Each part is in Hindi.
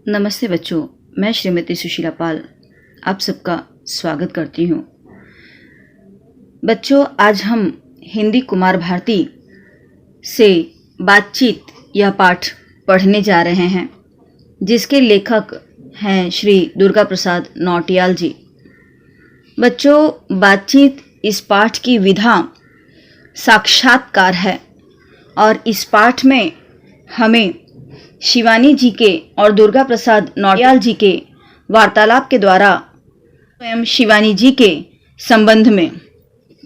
नमस्ते बच्चों, मैं श्रीमती सुशीला पाल आप सबका स्वागत करती हूँ। बच्चों, आज हम हिंदी कुमार भारती से बातचीत यह पाठ पढ़ने जा रहे हैं, जिसके लेखक हैं श्री दुर्गा प्रसाद नौटियाल जी। बच्चों, बातचीत इस पाठ की विधा साक्षात्कार है और इस पाठ में हमें शिवानी जी के और दुर्गा प्रसाद नौटियाल जी के वार्तालाप के द्वारा स्वयं शिवानी जी के संबंध में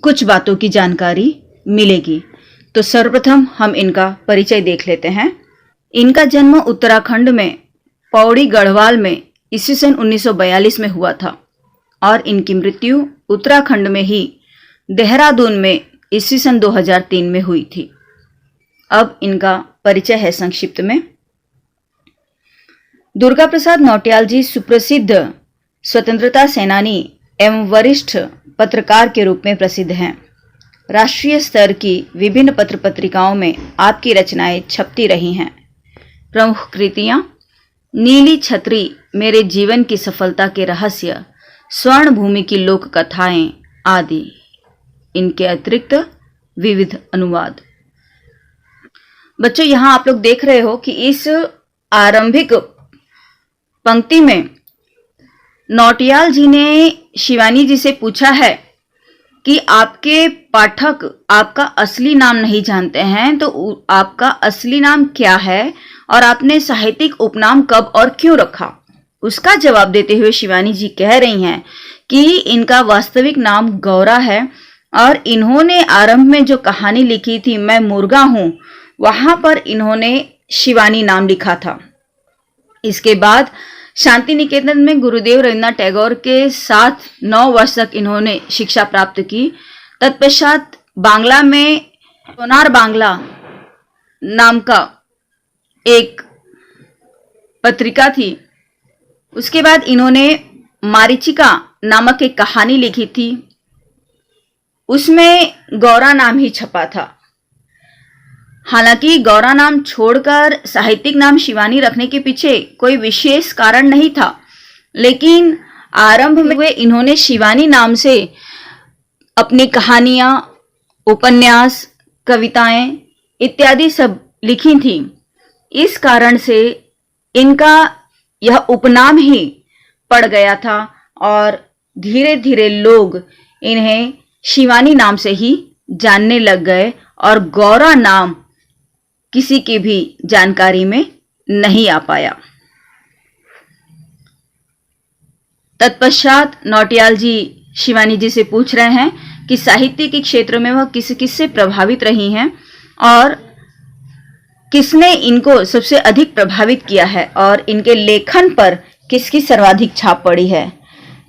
कुछ बातों की जानकारी मिलेगी। तो सर्वप्रथम हम इनका परिचय देख लेते हैं। इनका जन्म उत्तराखंड में पौड़ी गढ़वाल में ईस्वी सन 1942 में हुआ था और इनकी मृत्यु उत्तराखंड में ही देहरादून में ईस्वी सन 2003 में हुई थी। अब इनका परिचय है संक्षिप्त में। दुर्गा प्रसाद नौटियाल जी सुप्रसिद्ध स्वतंत्रता सेनानी एवं वरिष्ठ पत्रकार के रूप में प्रसिद्ध हैं। राष्ट्रीय स्तर की विभिन्न पत्र पत्रिकाओं में आपकी रचनाएं छपती रही हैं। प्रमुख कृतियां नीली छतरी, मेरे जीवन की सफलता के रहस्य, स्वर्ण भूमि की लोक कथाएं आदि। इनके अतिरिक्त विविध अनुवाद। बच्चों, यहाँ आप लोग देख रहे हो कि इस आरंभिक पंक्ति में नौटियाल जी ने शिवानी जी से पूछा है कि आपके पाठक आपका असली नाम नहीं जानते हैं, तो आपका असली नाम क्या है और आपने साहित्यिक उपनाम कब और क्यों रखा। उसका जवाब देते हुए शिवानी जी कह रही हैं कि इनका वास्तविक नाम गौरा है और इन्होंने आरंभ में जो कहानी लिखी थी मैं मुर्गा हूं, वहां पर इन्होंने शिवानी नाम लिखा था। इसके बाद शांति निकेतन में गुरुदेव रवींद्रनाथ टैगोर के साथ 9 वर्ष तक इन्होंने शिक्षा प्राप्त की। तत्पश्चात बांग्ला में सोनार बांग्ला नाम का एक पत्रिका थी। उसके बाद इन्होंने मारीचिका नामक एक कहानी लिखी थी, उसमें गौरा नाम ही छपा था। हालांकि गौरा नाम छोड़कर साहित्यिक नाम शिवानी रखने के पीछे कोई विशेष कारण नहीं था, लेकिन आरंभ में इन्होंने शिवानी नाम से अपनी कहानियां, उपन्यास, कविताएं इत्यादि सब लिखी थी। इस कारण से इनका यह उपनाम ही पड़ गया था और धीरे धीरे लोग इन्हें शिवानी नाम से ही जानने लग गए और गौरा नाम किसी की भी जानकारी में नहीं आ पाया। तत्पश्चात नौटियाल जी शिवानी जी से पूछ रहे हैं कि साहित्य के क्षेत्र में वह किससे प्रभावित रही हैं और किसने इनको सबसे अधिक प्रभावित किया है और इनके लेखन पर किसकी सर्वाधिक छाप पड़ी है।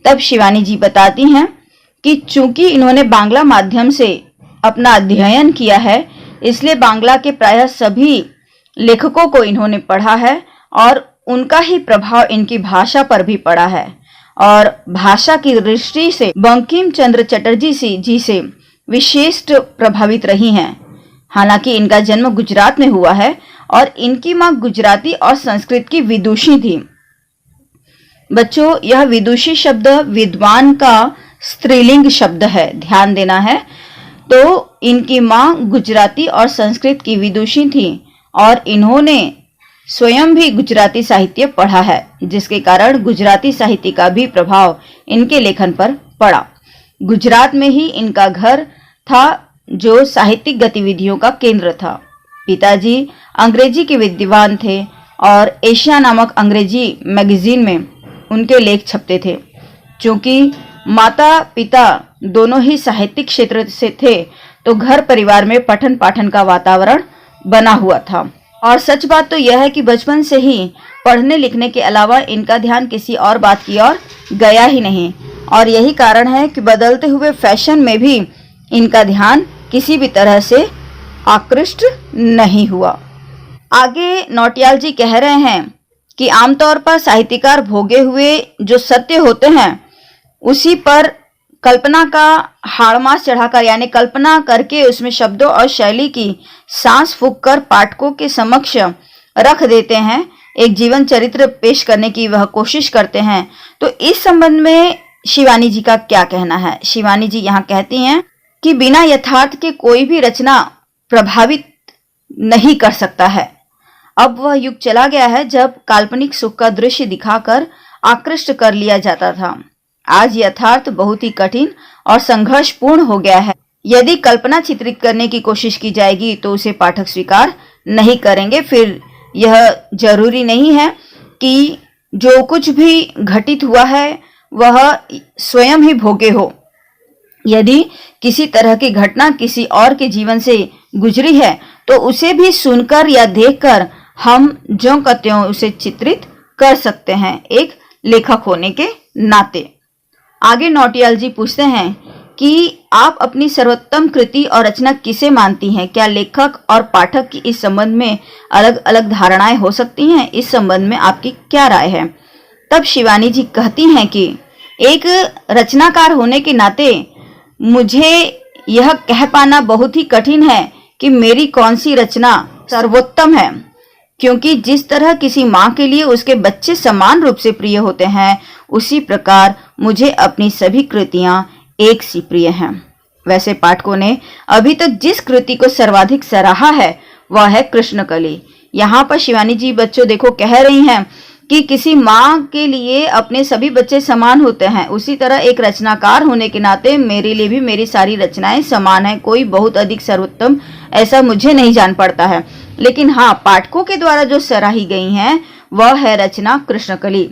तब शिवानी जी बताती हैं कि चूंकि इन्होंने बांग्ला माध्यम से अपना अध्ययन किया है, इसलिए बांग्ला के प्रायः सभी लेखकों को इन्होंने पढ़ा है और उनका ही प्रभाव इनकी भाषा पर भी पड़ा है और भाषा की दृष्टि से बंकिम चंद्र चटर्जी जी से विशेष प्रभावित रही हैं। हालांकि इनका जन्म गुजरात में हुआ है और इनकी मां गुजराती और संस्कृत की विदुषी थी। बच्चों, यह विदुषी शब्द विद्वान का स्त्रीलिंग शब्द है, ध्यान देना है। तो इनकी मां गुजराती और संस्कृत की विदुषी थी और इन्होंने स्वयं भी गुजराती साहित्य पढ़ा है, जिसके कारण गुजराती साहित्य का भी प्रभाव इनके लेखन पर पड़ा। गुजरात में ही इनका घर था, जो साहित्यिक गतिविधियों का केंद्र था। पिताजी अंग्रेजी के विद्वान थे और एशिया नामक अंग्रेजी मैगजीन में उनके लेख छपते थे। चूंकि माता पिता दोनों ही साहित्यिक क्षेत्र से थे, तो घर परिवार में पठन पाठन का वातावरण बना हुआ था। और सच बात तो यह है कि बचपन से ही पढ़ने लिखने के अलावा इनका ध्यान किसी और बात की ओर गया ही नहीं और यही कारण है कि बदलते हुए फैशन में भी इनका ध्यान किसी भी तरह से आकृष्ट नहीं हुआ। आगे नौटियाल जी कह रहे हैं कि आमतौर पर साहित्यकार भोगे हुए जो सत्य होते हैं उसी पर कल्पना का हाड़मास चढ़ाकर, यानी कल्पना करके उसमें शब्दों और शैली की सांस फूंक कर पाठकों के समक्ष रख देते हैं। एक जीवन चरित्र पेश करने की वह कोशिश करते हैं। तो इस संबंध में शिवानी जी का क्या कहना है? शिवानी जी यहाँ कहती हैं कि बिना यथार्थ के कोई भी रचना प्रभावित नहीं कर सकता है। अब वह युग चला गया है जब काल्पनिक सुख का दृश्य दिखाकर आकृष्ट कर लिया जाता था। आज यथार्थ बहुत ही कठिन और संघर्षपूर्ण हो गया है। यदि कल्पना चित्रित करने की कोशिश की जाएगी तो उसे पाठक स्वीकार नहीं करेंगे। फिर यह जरूरी नहीं है कि जो कुछ भी घटित हुआ है वह स्वयं ही भोगे हो। यदि किसी तरह की घटना किसी और के जीवन से गुजरी है तो उसे भी सुनकर या देखकर हम ज्यों का त्यों उसे चित्रित कर सकते हैं, एक लेखक होने के नाते। आगे नौटियाल जी पूछते हैं कि आप अपनी सर्वोत्तम कृति और रचना किसे मानती हैं? क्या लेखक और पाठक की इस संबंध में अलग अलग धारणाएं हो सकती हैं? इस संबंध में आपकी क्या राय है? तब शिवानी जी कहती हैं कि एक रचनाकार होने के नाते मुझे यह कह पाना बहुत ही कठिन है कि मेरी कौन सी रचना सर्वोत्तम है, क्योंकि जिस तरह किसी माँ के लिए उसके बच्चे समान रूप से प्रिय होते हैं, उसी प्रकार मुझे अपनी सभी कृतियां एक सी प्रिय हैं। वैसे पाठकों ने अभी तक जिस कृति को सर्वाधिक सराहा है वह है कृष्णकली। यहाँ पर शिवानी जी बच्चों देखो कह रही हैं कि किसी माँ के लिए अपने सभी बच्चे समान होते हैं, उसी तरह एक रचनाकार होने के नाते मेरे लिए भी मेरी सारी रचनाएं समान हैं। कोई बहुत अधिक सर्वोत्तम ऐसा मुझे नहीं जान पड़ता है, लेकिन हाँ, पाठकों के द्वारा जो सराही गई हैं वह है रचना कृष्णकली।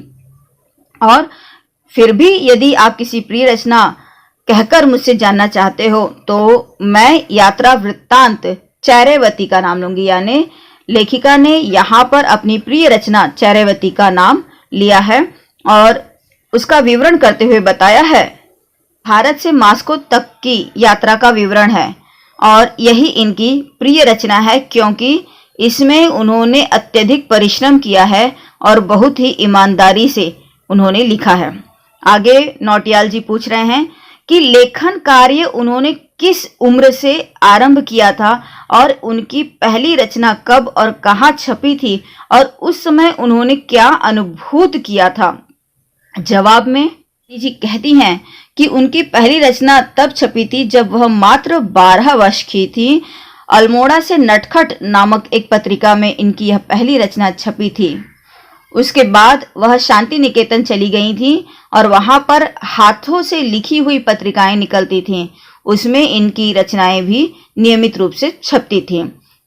और फिर भी यदि आप किसी प्रिय रचना कहकर मुझसे जानना चाहते हो तो मैं यात्रा वृत्तांत चैरेवती का नाम लूंगी। यानी लेखिका ने यहाँ पर अपनी प्रिय रचना चैरेवती का नाम लिया है और उसका विवरण करते हुए बताया है। भारत से मास्को तक की यात्रा का विवरण है और यही इनकी प्रिय रचना है, क्योंकि इसमें उन्होंने अत्यधिक परिश्रम किया है और बहुत ही ईमानदारी से उन्होंने लिखा है। आगे नौटियाल जी पूछ रहे हैं कि लेखन कार्य उन्होंने किस उम्र से आरंभ किया था और उनकी पहली रचना कब और कहाँ छपी थी और उस समय उन्होंने क्या अनुभूत किया था। जवाब में जी कहती हैं कि उनकी पहली रचना तब छपी थी जब वह मात्र 12 वर्ष की थी। अल्मोड़ा से नटखट नामक एक पत्रिका में इनकी यह पहली रचना छपी थी। उसके बाद वह शांति निकेतन चली गई थी और वहां पर हाथों से लिखी हुई पत्रिकाएं निकलती थीं। उसमें इनकी रचनाएं भी नियमित रूप से छपती थीं।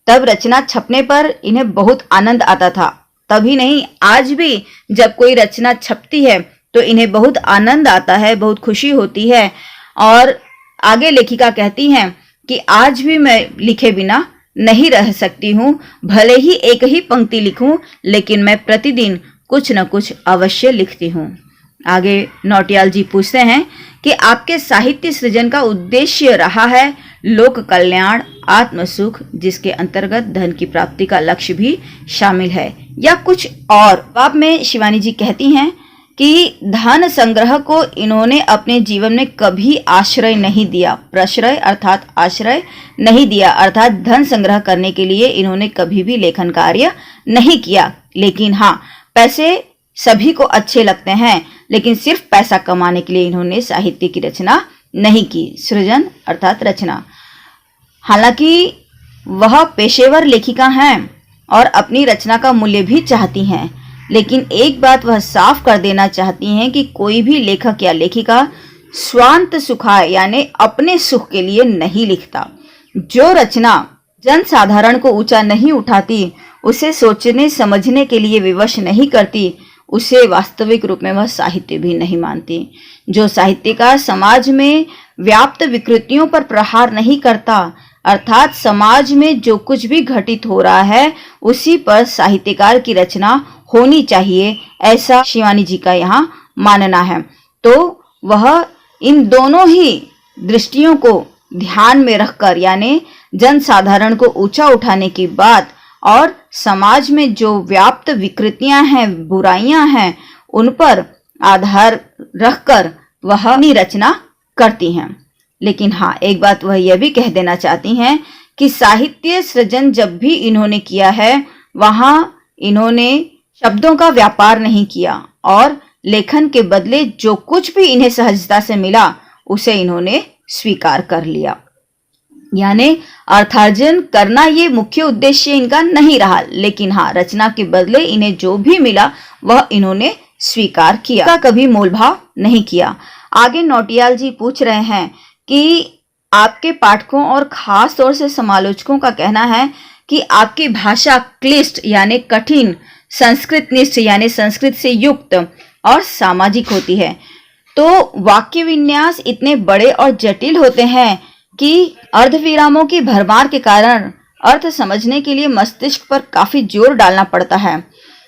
तब रचना छपने पर इन्हें बहुत आनंद आता था। तभी नहीं, आज भी जब कोई रचना छपती है तो इन्हें बहुत आनंद आता है, बहुत खुशी होती है। और आगे लेखिका कहती हैं कि आज भी मैं लिखे बिना नहीं रह सकती हूँ, भले ही एक ही पंक्ति लिखूं, लेकिन मैं प्रतिदिन कुछ न कुछ अवश्य लिखती हूँ। आगे नौटियाल जी पूछते हैं कि आपके साहित्य सृजन का उद्देश्य रहा है लोक कल्याण, आत्म सुख, जिसके अंतर्गत धन की प्राप्ति का लक्ष्य भी शामिल है, या कुछ और? जवाब में शिवानी जी कहती हैं कि धन संग्रह को इन्होंने अपने जीवन में कभी आश्रय नहीं दिया। प्रश्रय अर्थात आश्रय नहीं दिया, अर्थात धन संग्रह करने के लिए इन्होंने कभी भी लेखन कार्य नहीं किया। लेकिन हाँ, पैसे सभी को अच्छे लगते हैं, लेकिन सिर्फ पैसा कमाने के लिए इन्होंने साहित्य की रचना नहीं की, सृजन अर्थात रचना। हालांकि वह पेशेवर लेखिका हैं और अपनी रचना का मूल्य भी चाहती हैं, लेकिन एक बात वह साफ कर देना चाहती हैं कि कोई भी लेखक या लेखिका स्वांत सुखाय यानी अपने सुख के लिए नहीं लिखता। जो रचना जन साधारण को ऊंचा नहीं उठाती, उसे सोचने समझने के लिए विवश नहीं करती, उसे वास्तविक रूप में वह साहित्य भी नहीं मानती। जो साहित्यकार समाज में व्याप्त विकृतियों पर प्रहार नहीं करता, अर्थात समाज में जो कुछ भी घटित हो रहा है उसी पर साहित्यकार की रचना होनी चाहिए, ऐसा शिवानी जी का यहाँ मानना है। तो वह इन दोनों ही दृष्टियों को ध्यान में रखकर, यानी जन साधारण को ऊंचा उठाने की बात और समाज में जो व्याप्त विकृतियां हैं, बुराइयां हैं, उन पर आधार रखकर वह अपनी रचना करती हैं। लेकिन हाँ, एक बात वह यह भी कह देना चाहती हैं कि साहित्य सृजन जब भी इन्होंने किया है, वहां इन्होंने शब्दों का व्यापार नहीं किया और लेखन के बदले जो कुछ भी इन्हें सहजता से मिला उसे इन्होंने स्वीकार कर लिया। यानी अर्थार्जन करना ये मुख्य उद्देश्य इनका नहीं रहा, लेकिन हाँ, रचना के बदले इन्हें जो भी मिला वह इन्होंने स्वीकार किया, का कभी मोलभाव नहीं किया। आगे नौटियाल जी पूछ रहे हैं कि आपके पाठकों और खास तौर से समालोचकों का कहना है कि आपकी भाषा क्लिष्ट यानी कठिन, संस्कृतनिष्ठ यानी संस्कृत से युक्त और सामाजिक होती है। तो वाक्य विन्यास इतने बड़े और जटिल होते हैं कि अर्धविरामों की भरमार के कारण अर्थ समझने के लिए मस्तिष्क पर काफी जोर डालना पड़ता है।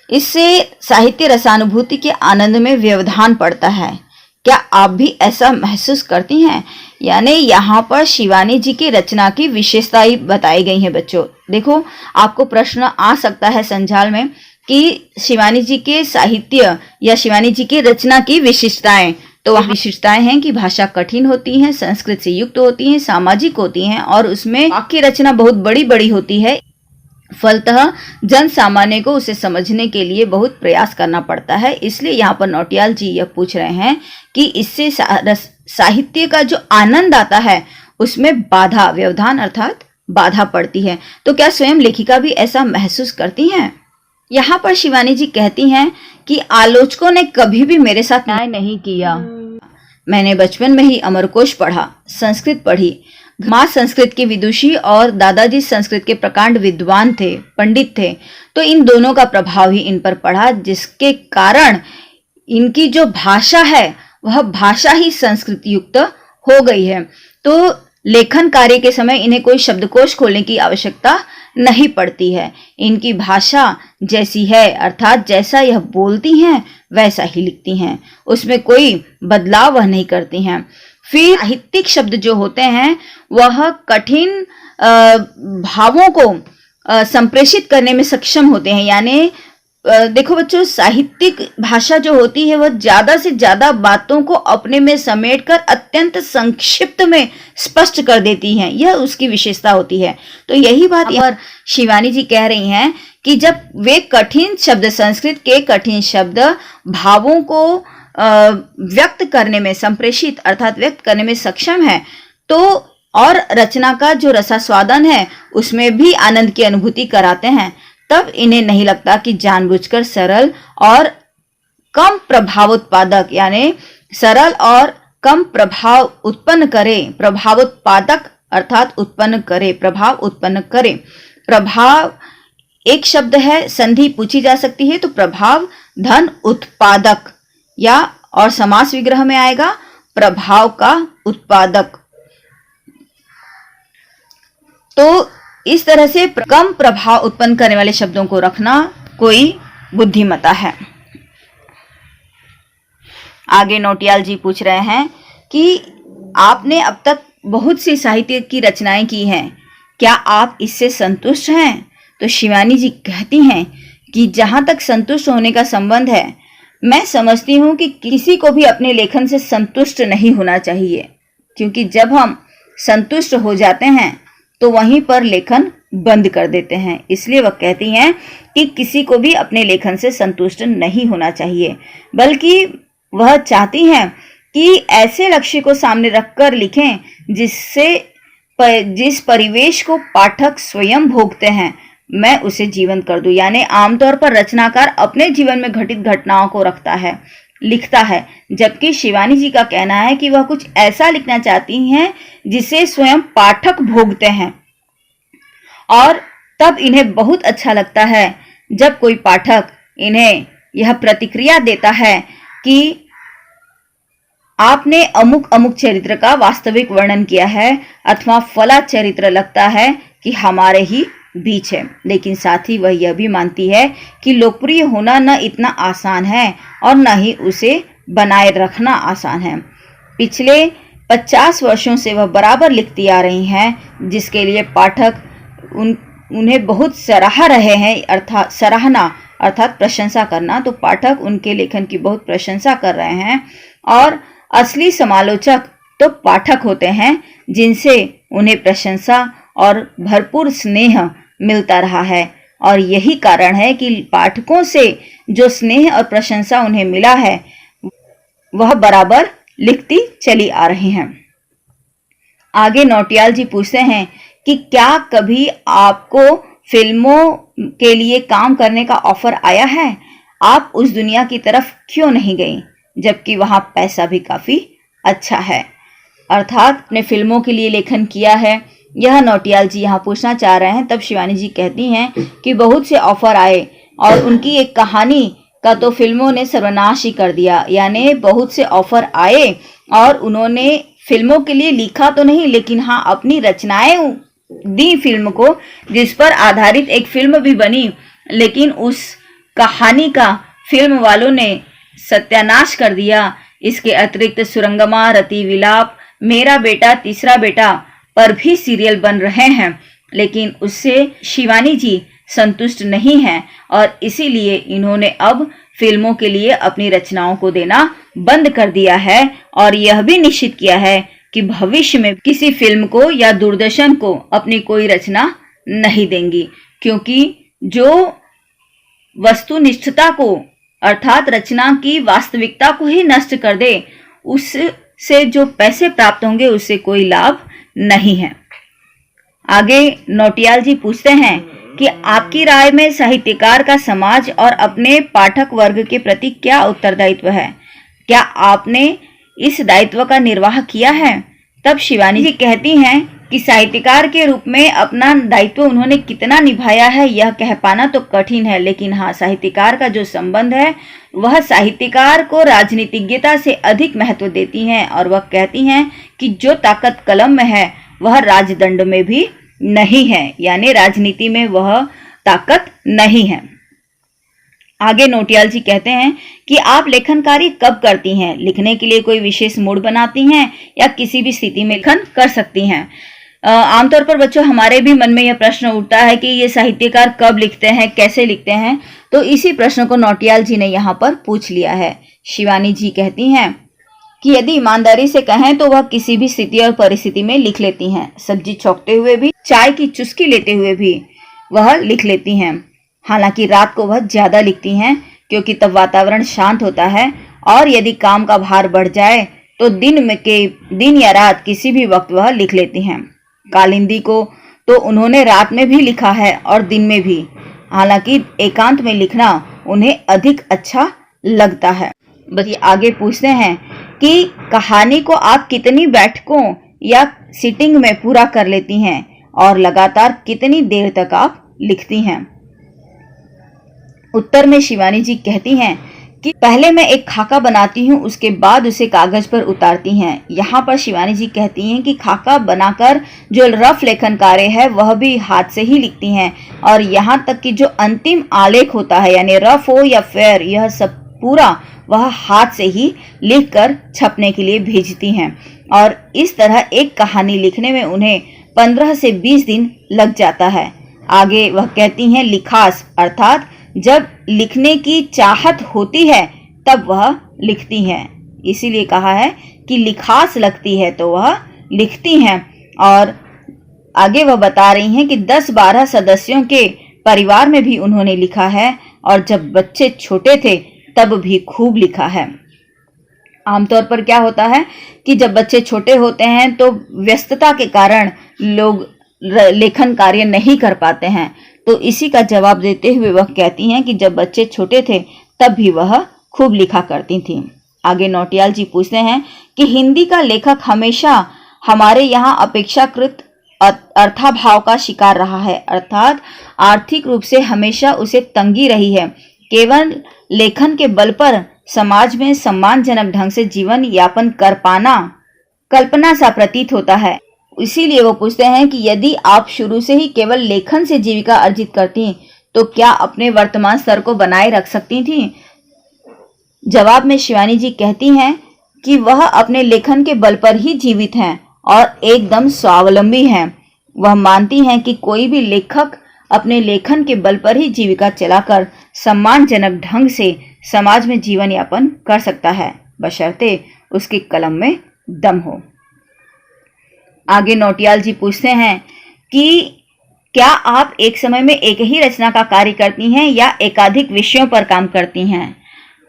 इससे साहित्य रसानुभूति के आनंद में व्यवधान पड़ता है। क्या आप भी ऐसा महसूस करती हैं? यानी यहाँ पर शिवानी जी की रचना की विशेषताएं बताई गई हैं। बच्चों देखो, आपको प्रश्न आ सकता है संजाल में कि शिवानी जी के साहित्य या शिवानी जी की रचना की विशेषताएं। तो वह विशेषताएं हैं कि भाषा कठिन होती है, संस्कृत से युक्त होती है, सामाजिक होती हैं और उसमें वाक्य रचना बहुत बड़ी बड़ी होती है। फलतः जन सामान्य को उसे समझने के लिए बहुत प्रयास करना पड़ता है। इसलिए यहाँ पर नौटियाल जी यह पूछ रहे हैं कि इससे साहित्य का जो आनंद आता है उसमें बाधा, व्यवधान अर्थात बाधा पड़ती है। तो क्या स्वयं लेखिका भी ऐसा महसूस करती हैं? यहाँ पर शिवानी जी कहती हैं कि आलोचकों ने कभी भी मेरे साथ न्याय नहीं किया। मैंने बचपन में ही अमरकोश पढ़ा, संस्कृत पढ़ी। माँ संस्कृत की विदुषी और दादाजी संस्कृत के प्रकांड विद्वान थे, पंडित थे। तो इन दोनों का प्रभाव ही इन पर पड़ा, जिसके कारण इनकी जो भाषा है वह भाषा ही संस्कृत युक्त हो गई है। तो लेखन कार्य के समय इन्हें कोई शब्दकोश खोलने की आवश्यकता नहीं पड़ती है। इनकी भाषा जैसी है अर्थात जैसा यह बोलती हैं वैसा ही लिखती हैं, उसमें कोई बदलाव वह नहीं करती हैं। फिर साहित्यिक शब्द जो होते हैं वह कठिन भावों को संप्रेषित करने में सक्षम होते हैं। यानी देखो बच्चों, साहित्यिक भाषा जो होती है वह ज्यादा से ज्यादा बातों को अपने में समेटकर अत्यंत संक्षिप्त में स्पष्ट कर देती हैं, यह उसकी विशेषता होती है। तो यही बात यहाँ शिवानी जी कह रही हैं कि जब वे कठिन शब्द, संस्कृत के कठिन शब्द भावों को व्यक्त करने में, संप्रेषित अर्थात व्यक्त करने में सक्षम है, तो और रचना का जो रसास्वादन है उसमें भी आनंद की अनुभूति कराते हैं, तब इन्हें नहीं लगता कि जानबूझकर सरल और कम प्रभावोत्पादक यानी सरल और कम प्रभाव उत्पन्न करे, प्रभावोत्पादक अर्थात उत्पन्न करे, प्रभाव उत्पन्न करे। प्रभाव एक शब्द है, संधि पूछी जा सकती है, तो प्रभाव धन उत्पादक या और समास विग्रह में आएगा प्रभाव का उत्पादक। तो इस तरह से कम प्रभाव उत्पन्न करने वाले शब्दों को रखना कोई बुद्धिमत्ता है। आगे नौटियाल जी पूछ रहे हैं कि आपने अब तक बहुत सी साहित्य की रचनाएं की हैं, क्या आप इससे संतुष्ट हैं? तो शिवानी जी कहती हैं कि जहां तक संतुष्ट होने का संबंध है, मैं समझती हूं कि किसी को भी अपने लेखन से संतुष्ट नहीं होना चाहिए, क्योंकि जब हम संतुष्ट हो जाते हैं तो वहीं पर लेखन बंद कर देते हैं। इसलिए वह कहती हैं कि किसी को भी अपने लेखन से संतुष्ट नहीं होना चाहिए, बल्कि वह चाहती हैं कि ऐसे लक्ष्य को सामने रखकर लिखें जिस परिवेश को पाठक स्वयं भोगते हैं, मैं उसे जीवंत कर दूं। यानी आमतौर पर रचनाकार अपने जीवन में घटित घटनाओं को लिखता है, जबकि शिवानी जी का कहना है कि वह कुछ ऐसा लिखना चाहती हैं जिसे स्वयं पाठक भोगते हैं, और तब इन्हें बहुत अच्छा लगता है जब कोई पाठक इन्हें यह प्रतिक्रिया देता है कि आपने अमुक अमुक चरित्र का वास्तविक वर्णन किया है, अथवा फला चरित्र लगता है कि हमारे ही बीच है। लेकिन साथ ही वह यह भी मानती है कि लोकप्रिय होना न इतना आसान है और न ही उसे बनाए रखना आसान है। पिछले 50 वर्षों से वह बराबर लिखती आ रही हैं, जिसके लिए पाठक उन्हें बहुत सराह रहे हैं, अर्थात सराहना अर्थात प्रशंसा करना। तो पाठक उनके लेखन की बहुत प्रशंसा कर रहे हैं, और असली समालोचक तो पाठक होते हैं जिनसे उन्हें प्रशंसा और भरपूर स्नेह मिलता रहा है। और यही कारण है कि पाठकों से जो स्नेह और प्रशंसा उन्हें मिला है वह बराबर लिखती चली आ रही हैं। आगे नौटियाल जी पूछते हैं कि क्या कभी आपको फिल्मों के लिए काम करने का ऑफर आया है? आप उस दुनिया की तरफ क्यों नहीं गई, जबकि वहां पैसा भी काफी अच्छा है? अर्थात अपने फिल्मों के लिए लेखन किया है, यह नौटियाल जी यहाँ पूछना चाह रहे हैं। तब शिवानी जी कहती हैं कि बहुत से ऑफर आए और उनकी एक कहानी का तो फिल्मों ने सर्वनाश ही कर दिया। यानी बहुत से ऑफर आए और उन्होंने फिल्मों के लिए लिखा तो नहीं, लेकिन हाँ अपनी रचनाएं दी फिल्म को, जिस पर आधारित एक फिल्म भी बनी, लेकिन उस कहानी का फिल्म वालों ने सत्यानाश कर दिया। इसके अतिरिक्त सुरंगमा, रति विलाप, मेरा बेटा, तीसरा बेटा पर भी सीरियल बन रहे हैं, लेकिन उससे शिवानी जी संतुष्ट नहीं हैं और इसीलिए इन्होंने अब फिल्मों के लिए अपनी रचनाओं को देना बंद कर दिया है और यह भी निश्चित किया है कि भविष्य में किसी फिल्म को या दूरदर्शन को अपनी कोई रचना नहीं देंगी, क्योंकि जो वस्तुनिष्ठता को अर्थात रचना की वास्तविकता को ही नष्ट कर दे, उससे जो पैसे प्राप्त होंगे उससे कोई लाभ नहीं है। आगे नौटियाल जी पूछते हैं कि आपकी राय में साहित्यकार का समाज और अपने पाठक वर्ग के प्रति क्या उत्तरदायित्व है? क्या आपने इस दायित्व का निर्वाह किया है? तब शिवानी जी कहती हैं कि साहित्यकार के रूप में अपना दायित्व उन्होंने कितना निभाया है यह कह पाना तो कठिन है, लेकिन हाँ साहित्यकार का जो संबंध है वह साहित्यकार को राजनीतिज्ञता से अधिक महत्व देती हैं और वह कहती हैं कि जो ताकत कलम में है वह राजदंड में भी नहीं है, यानी राजनीति में वह ताकत नहीं है। आगे नौटियाल जी कहते हैं कि आप लेखन कार्य कब करती हैं? लिखने के लिए कोई विशेष मूड बनाती हैं या किसी भी स्थिति में लेखन कर सकती हैं? आमतौर पर बच्चों हमारे भी मन में यह प्रश्न उठता है कि ये साहित्यकार कब लिखते हैं, कैसे लिखते हैं, तो इसी प्रश्न को नौटियाल जी ने यहाँ पर पूछ लिया है। शिवानी जी कहती हैं कि यदि ईमानदारी से कहें तो वह किसी भी स्थिति और परिस्थिति में लिख लेती हैं। सब्जी छौंकते हुए भी, चाय की चुस्की लेते हुए भी वह लिख लेती हैं। हालांकि रात को वह ज्यादा लिखती हैं क्योंकि तब वातावरण शांत होता है और यदि काम का भार बढ़ जाए तो दिन या रात किसी भी वक्त वह लिख लेती हैं। कालिंदी को तो उन्होंने रात में भी लिखा है और दिन में भी, हालांकि एकांत में लिखना उन्हें अधिक अच्छा लगता है। बस आगे पूछते हैं कि कहानी को आप कितनी बैठकों या सिटिंग में पूरा कर लेती हैं और लगातार कितनी देर तक आप लिखती हैं? उत्तर में शिवानी जी कहती हैं कि पहले मैं एक खाका बनाती हूँ, उसके बाद उसे कागज पर उतारती हैं। यहाँ पर शिवानी जी कहती हैं कि खाका बनाकर जो रफ लेखन कार्य है वह भी हाथ से ही लिखती हैं और यहाँ तक कि जो अंतिम आलेख होता है यानी रफ हो या फेयर, यह सब पूरा वह हाथ से ही लिखकर छपने के लिए भेजती हैं और इस तरह एक कहानी लिखने में उन्हें 15 से 20 दिन लग जाता है। आगे वह कहती हैं लिखास अर्थात जब लिखने की चाहत होती है तब वह लिखती हैं, इसीलिए कहा है कि लिखास लगती है तो वह लिखती हैं। और आगे वह बता रही हैं कि 10-12 सदस्यों के परिवार में भी उन्होंने लिखा है और जब बच्चे छोटे थे तब भी खूब लिखा है। आमतौर पर क्या होता है कि जब बच्चे छोटे होते हैं तो व्यस्तता के कारण लोग लेखन कार्य नहीं कर पाते हैं, तो इसी का जवाब देते हुए वह कहती हैं कि जब बच्चे छोटे थे तब भी वह खूब लिखा करती थीं। आगे नौटियाल जी पूछते हैं कि हिंदी का लेखक हमेशा हमारे यहाँ अपेक्षाकृत अर्थाभाव का शिकार रहा है, अर्थात आर्थिक रूप से हमेशा उसे तंगी रही है। केवल लेखन के बल पर समाज में सम्मानजनक ढंग से जीवन यापन कर पाना कल्पना सा प्रतीत होता है। इसीलिए वो पूछते हैं कि यदि आप शुरू से ही केवल लेखन से जीविका अर्जित करती तो क्या अपने वर्तमान स्तर को बनाए रख सकती थी? जवाब में शिवानी जी कहती हैं कि वह अपने लेखन के बल पर ही जीवित हैं और एकदम स्वावलंबी हैं। वह मानती हैं कि कोई भी लेखक अपने लेखन के बल पर ही जीविका चलाकर सम्मानजनक ढंग से समाज में जीवन यापन कर सकता है, बशर्ते उसकी कलम में दम हो। आगे नौटियाल जी पूछते हैं कि क्या आप एक समय में एक ही रचना का कार्य करती हैं या एकाधिक विषयों पर काम करती हैं?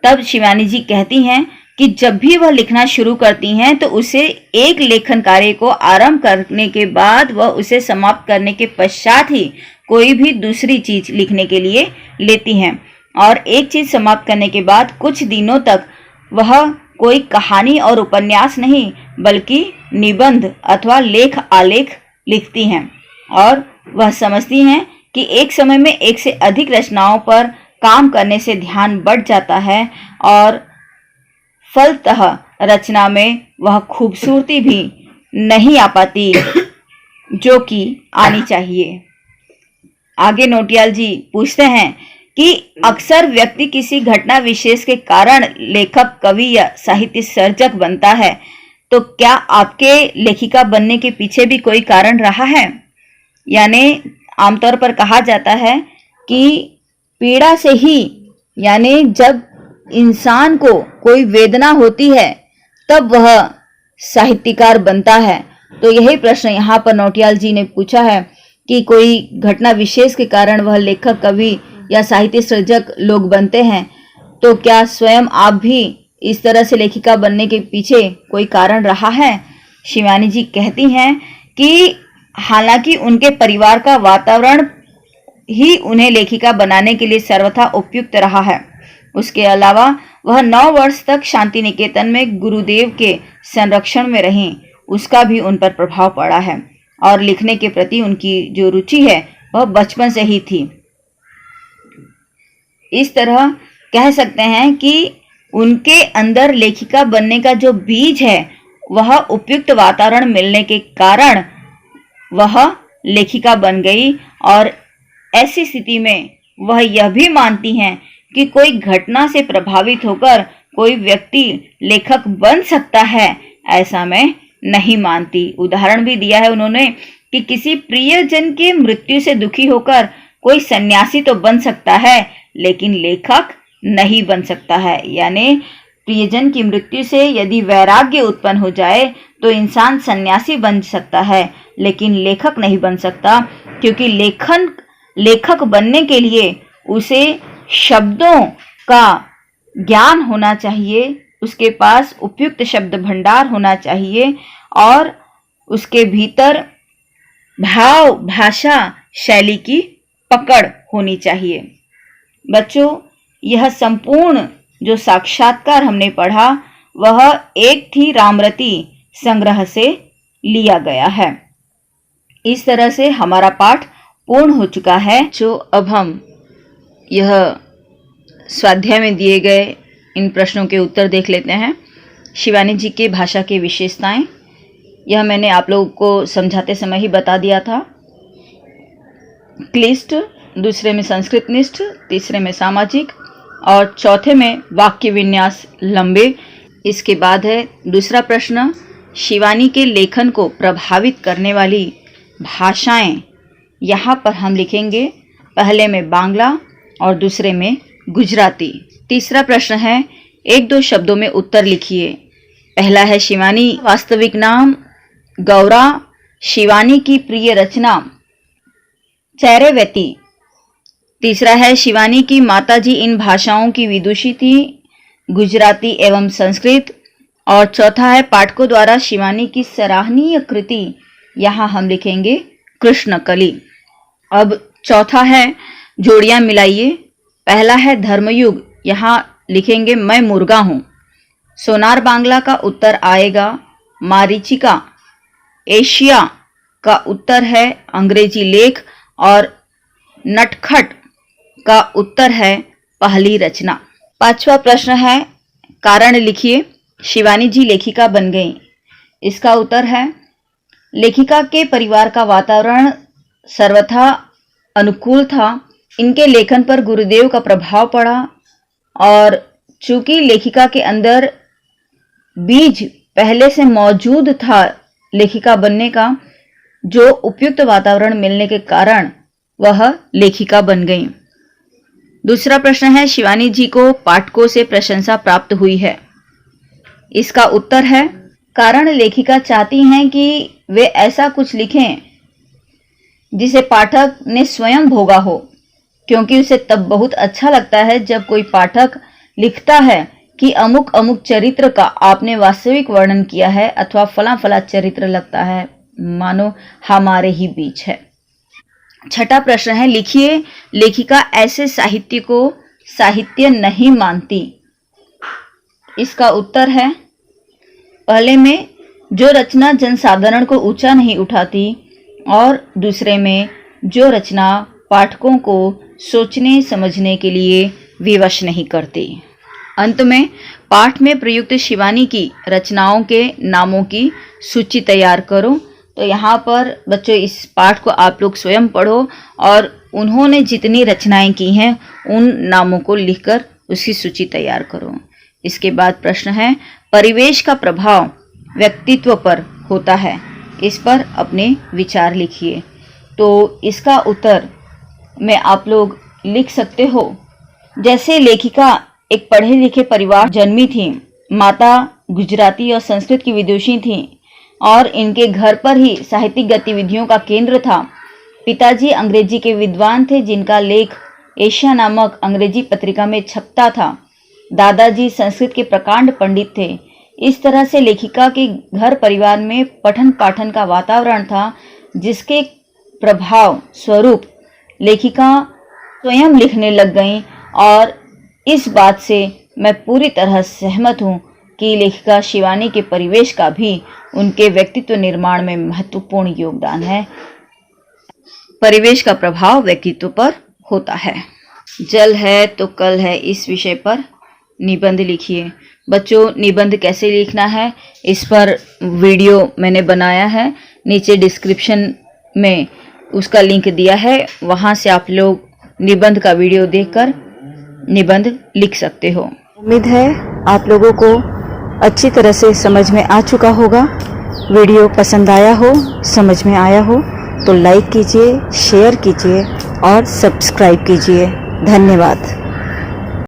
तब शिवानी जी कहती हैं कि जब भी वह लिखना शुरू करती हैं तो उसे एक लेखन कार्य को आरंभ करने के बाद वह उसे समाप्त करने के पश्चात ही कोई भी दूसरी चीज लिखने के लिए लेती हैं, और एक चीज समाप्त करने के बाद कुछ दिनों तक वह कोई कहानी और उपन्यास नहीं बल्कि निबंध अथवा लेख आलेख लिखती हैं, और वह समझती हैं कि एक समय में एक से अधिक रचनाओं पर काम करने से ध्यान बढ़ जाता है और फलतः रचना में वह खूबसूरती भी नहीं आ पाती जो कि आनी चाहिए। आगे नोटियाल जी पूछते हैं कि अक्सर व्यक्ति किसी घटना विशेष के कारण लेखक, कवि या साहित्य सर्जक बनता है, तो क्या आपके लेखिका बनने के पीछे भी कोई कारण रहा है? यानी आमतौर पर कहा जाता है कि पीड़ा से ही, यानी जब इंसान को कोई वेदना होती है तब वह साहित्यकार बनता है। तो यही प्रश्न यहाँ पर नौटियाल जी ने पूछा है कि कोई घटना विशेष के कारण वह लेखक, कवि या साहित्य सृजक लोग बनते हैं, तो क्या स्वयं आप भी इस तरह से लेखिका बनने के पीछे कोई कारण रहा है? शिवानी जी कहती हैं कि हालांकि उनके परिवार का वातावरण ही उन्हें लेखिका बनाने के लिए सर्वथा उपयुक्त रहा है, उसके अलावा वह 9 वर्ष तक शांति निकेतन में गुरुदेव के संरक्षण में रहीं, उसका भी उन पर प्रभाव पड़ा है, और लिखने के प्रति उनकी जो रुचि है वह बचपन से ही थी। इस तरह कह सकते हैं कि उनके अंदर लेखिका बनने का जो बीज है वह उपयुक्त वातावरण मिलने के कारण वह लेखिका बन गई, और ऐसी स्थिति में वह यह भी मानती हैं कि कोई घटना से प्रभावित होकर कोई व्यक्ति लेखक बन सकता है, ऐसा मैं नहीं मानती। उदाहरण भी दिया है उन्होंने कि किसी प्रियजन के मृत्यु से दुखी होकर कोई सन्यासी तो बन सकता है लेकिन लेखक नहीं बन सकता है। यानी प्रियजन की मृत्यु से यदि वैराग्य उत्पन्न हो जाए तो इंसान सन्यासी बन सकता है लेकिन लेखक नहीं बन सकता, क्योंकि लेखक बनने के लिए उसे शब्दों का ज्ञान होना चाहिए, उसके पास उपयुक्त शब्द भंडार होना चाहिए और उसके भीतर भाव, भाषा, शैली की पकड़ होनी चाहिए। बच्चों, यह संपूर्ण जो साक्षात्कार हमने पढ़ा वह एक थी रामरती संग्रह से लिया गया है। इस तरह से हमारा पाठ पूर्ण हो चुका है। जो अब हम यह स्वाध्याय में दिए गए इन प्रश्नों के उत्तर देख लेते हैं। शिवानी जी के भाषा की विशेषताएं, यह मैंने आप लोगों को समझाते समय ही बता दिया था। क्लिष्ट, दूसरे में संस्कृत निष्ठ, तीसरे में सामाजिक और चौथे में वाक्य विन्यास लंबे। इसके बाद है दूसरा प्रश्न, शिवानी के लेखन को प्रभावित करने वाली भाषाएं। यहाँ पर हम लिखेंगे पहले में बांग्ला और दूसरे में गुजराती। तीसरा प्रश्न है, 1-2 शब्दों में उत्तर लिखिए। पहला है शिवानी वास्तविक नाम गौरा, शिवानी की प्रिय रचना चैरेवती। तीसरा है शिवानी की माताजी इन भाषाओं की विदुषी थी, गुजराती एवं संस्कृत। और चौथा है पाठकों द्वारा शिवानी की सराहनीय कृति, यहाँ हम लिखेंगे कृष्णकली। अब चौथा है जोड़ियां मिलाइए। पहला है धर्मयुग, यहाँ लिखेंगे मैं मुर्गा हूँ। सोनार बांग्ला का उत्तर आएगा मारीचिका। एशिया का उत्तर है अंग्रेजी लेख और नटखट का उत्तर है पहली रचना। 5वां प्रश्न है कारण लिखिए। शिवानी जी लेखिका बन गई। इसका उत्तर है लेखिका के परिवार का वातावरण सर्वथा अनुकूल था, इनके लेखन पर गुरुदेव का प्रभाव पड़ा और चूंकि लेखिका के अंदर बीज पहले से मौजूद था लेखिका बनने का, जो उपयुक्त वातावरण मिलने के कारण वह लेखिका बन गई। दूसरा प्रश्न है शिवानी जी को पाठकों से प्रशंसा प्राप्त हुई है। इसका उत्तर है कारण लेखिका चाहती हैं कि वे ऐसा कुछ लिखें जिसे पाठक ने स्वयं भोगा हो, क्योंकि उसे तब बहुत अच्छा लगता है जब कोई पाठक लिखता है कि अमुक अमुक चरित्र का आपने वास्तविक वर्णन किया है अथवा फला फला चरित्र लगता है मानो हमारे ही बीच है। छठा प्रश्न है, लिखिए लेखिका ऐसे साहित्य को साहित्य नहीं मानती। इसका उत्तर है, पहले में जो रचना जनसाधारण को ऊंचा नहीं उठाती और दूसरे में जो रचना पाठकों को सोचने समझने के लिए विवश नहीं करती। अंत में पाठ में प्रयुक्त शिवानी की रचनाओं के नामों की सूची तैयार करो। तो यहाँ पर बच्चों इस पाठ को आप लोग स्वयं पढ़ो और उन्होंने जितनी रचनाएं की हैं उन नामों को लिखकर उसकी सूची तैयार करो। इसके बाद प्रश्न है, परिवेश का प्रभाव व्यक्तित्व पर होता है, इस पर अपने विचार लिखिए। तो इसका उत्तर में आप लोग लिख सकते हो, जैसे लेखिका एक पढ़े लिखे परिवार जन्मी थी। माता गुजराती और संस्कृत की विदुषी थी और इनके घर पर ही साहित्यिक गतिविधियों का केंद्र था। पिताजी अंग्रेजी के विद्वान थे, जिनका लेख एशिया नामक अंग्रेजी पत्रिका में छपता था। दादाजी संस्कृत के प्रकांड पंडित थे। इस तरह से लेखिका के घर परिवार में पठन पाठन का वातावरण था, जिसके प्रभाव स्वरूप लेखिका स्वयं लिखने लग गईं और इस बात से मैं पूरी तरह सहमत हूँ कि लेखिका शिवानी के परिवेश का भी उनके व्यक्तित्व निर्माण में महत्वपूर्ण योगदान है। परिवेश का प्रभाव व्यक्तित्व पर होता है। जल है तो कल है, इस विषय पर निबंध लिखिए। बच्चों, निबंध कैसे लिखना है इस पर वीडियो मैंने बनाया है, नीचे डिस्क्रिप्शन में उसका लिंक दिया है, वहां से आप लोग निबंध का वीडियो देखकर निबंध लिख सकते हो। उम्मीद है आप लोगों को अच्छी तरह से समझ में आ चुका होगा। वीडियो पसंद आया हो, समझ में आया हो तो लाइक कीजिए, शेयर कीजिए और सब्सक्राइब कीजिए। धन्यवाद।